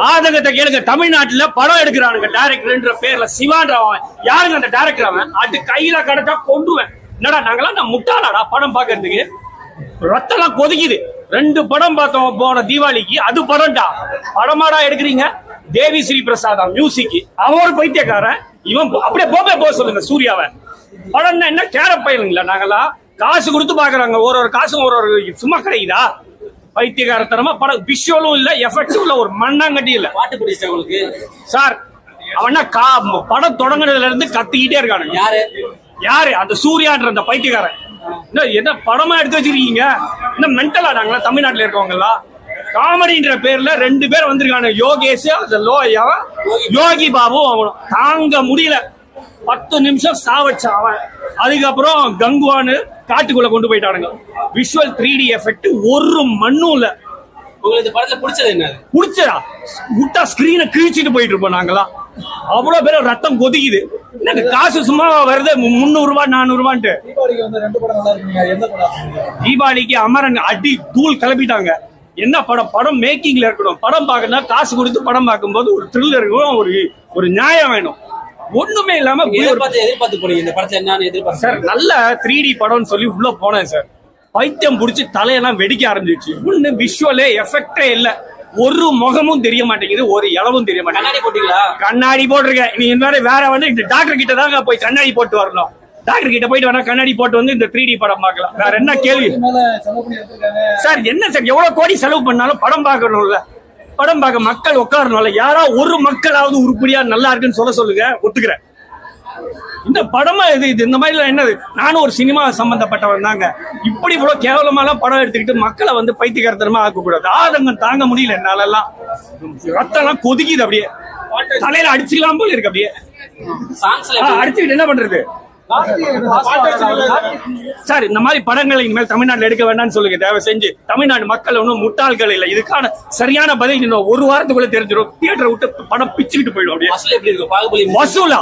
ஆதங்கத்தை கேளுங்க. தமிழ்நாட்டுல படம் எடுக்கிறானுங்க டைரக்டர்ன்ற பேர்ல சிவான்றவன் யாருங்க அந்த டைரக்டர்? அவன் அது கையில கிடைச்சா கொண்டுவேன். என்னடா நாங்களாம் நான் முட்டாளாடா படம் பாக்குறதுக்கு? ரத்தெல்லாம் கொதிக்குது. 2 படம் பார்த்தோம் போன தீபாவளிக்கு. அது படம்டா. படமாடா எடுக்கிறீங்க? தேவி ஸ்ரீ பிரசாத் மியூசிக். அவன் ஒரு பைத்தியக்காரன். இவன் அப்படியே போக சொல்லுங்க சூர்யாவை. படம்னா என்ன கேரப் பயிலுங்களா? நாங்களாம் காசு கொடுத்து பாக்குறாங்க. ஒரு காசும் ஒரு சும்மா கிடைக்குதா? பைத்தியகாரத்தனமா படம் விஷுவலும் இல்ல, எஃபெக்டும் இல்ல, ஒரு மண்ணாங்கட்டி இல்ல. பாட்டு பிடிச்சா உங்களுக்கு சார்? அவனா படம் தொடங்குறதுல இருந்து கத்திக்கிட்டே இருக்கானுங்க. யாரு? அந்த சூர்யான்ற அந்த பைத்தியக்காரன். என்ன படமா எடுத்து வச்சிருக்கீங்க? என்ன மென்டலா நாங்களா தமிழ்நாட்டுல இருக்கவங்க எல்லாம்? காமெடின்ற பேர்ல 2 பேர் வந்திருக்கானு. யோகேஷ் யோகி பாபு. அவனும் தாங்க முடியல. 10 நிமிஷம் சாவச்சான் அவன். அதுக்கப்புறம் கங்குவானு காட்டுக்குள்ள கொண்டு போயிட்டானுங்க. விஷுவல் 3D எஃபெக்ட் ஒரு மண்ணும் இல்ல. உங்களுக்கு இந்த படத்துல பிடிச்சது என்ன? பிடிச்சதா? விட்டா ஸ்கிரீனை கிழிச்சிட்டு போயிட்டு இருப்போம் நாங்களாம். அவ்வளவு பேர் ரத்தம் கொதிக்குது. எனக்கு காசு சும்மா வருது 300 ரூபாய் 400 ரூபான்ட்டு. தீபாவளிக்கு அமரன் அடி தூள் கிளப்பிட்டாங்க. என்ன படம்? படம் மேக்கிங்ல இருக்கணும். படம் பார்க்கணும், காசு கொடுத்து படம் பார்க்கும்போது ஒரு த்ரில் இருக்கணும், ஒரு நியாயம் வேணும். ஒண்ணுமே இல்லாம எதிர்பார்த்து போனீங்க. இந்த படத்துல என்ன எதிர்பார்த்து சார்? நல்ல 3D படம்னு சொல்லி உள்ள போனேன் சார். பைத்தியம் புடிச்சு தலையெல்லாம் வெடிக்க ஆரம்பிச்சிச்சு. ஒண்ணு விஷுவலே எஃபெக்டே இல்ல. ஒரு முகமும் தெரிய மாட்டேங்குது, ஒரு இளவும் தெரிய மாட்டேங்குது. கண்ணாடி போட்டீங்களா? கண்ணாடி போட்டிருக்கேன். நீ வேற இந்த டாக்டர் கிட்ட தாங்க போய் கண்ணாடி போட்டு வரணும். டாக்டர் கிட்ட போயிட்டு வேணா கண்ணாடி போட்டு வந்து இந்த 3D படம் பார்க்கலாம். வேற என்ன கேள்வி சார்? என்ன சார் எவ்வளவு கோடி செலவு பண்ணாலும் படம் பார்க்கணும்ல? படம் பார்க்க மக்கள் உட்காரணும்ல? யாரா ஒரு மக்களாவது உருப்படியா நல்லா இருக்குன்னு சொல்லுங்க, ஒத்துக்கிறேன். இந்த படமா இது இந்த மாதிரி என்னது? நானும் ஒரு சினிமா சம்பந்தப்பட்டவன் தாங்க. இப்படி இவ்வளவு கேவலமாலாம் படம் எடுத்துக்கிட்டு மக்களை வந்து பைத்தியக்காரத்தனமா ஆக்க கூடாது. ஆதங்கம் தாங்க முடியல என்னால எல்லாம். ரத்தம் எல்லாம் கொதிக்குது. அப்படியே தலையில அடிச்சுக்கலாம் போல இருக்கு. அப்படியே அடிச்சுக்கிட்டு என்ன பண்றது சார்? இந்த மாதிரி படங்களை இனிமேல் தமிழ்நாட்டில் எடுக்க வேண்டாம்னு சொல்லுங்க தயவு செஞ்சு. தமிழ்நாடு மக்கள் ஒன்றும் முட்டாள்கள் இல்லை. இதுக்கான சரியான பதில் இன்னும் 1 வாரத்துக்குள்ள தெரிஞ்சிடும். தியேட்டரை விட்டு படம் பிச்சுக்கிட்டு போயிடும். அப்படியே வசூலா?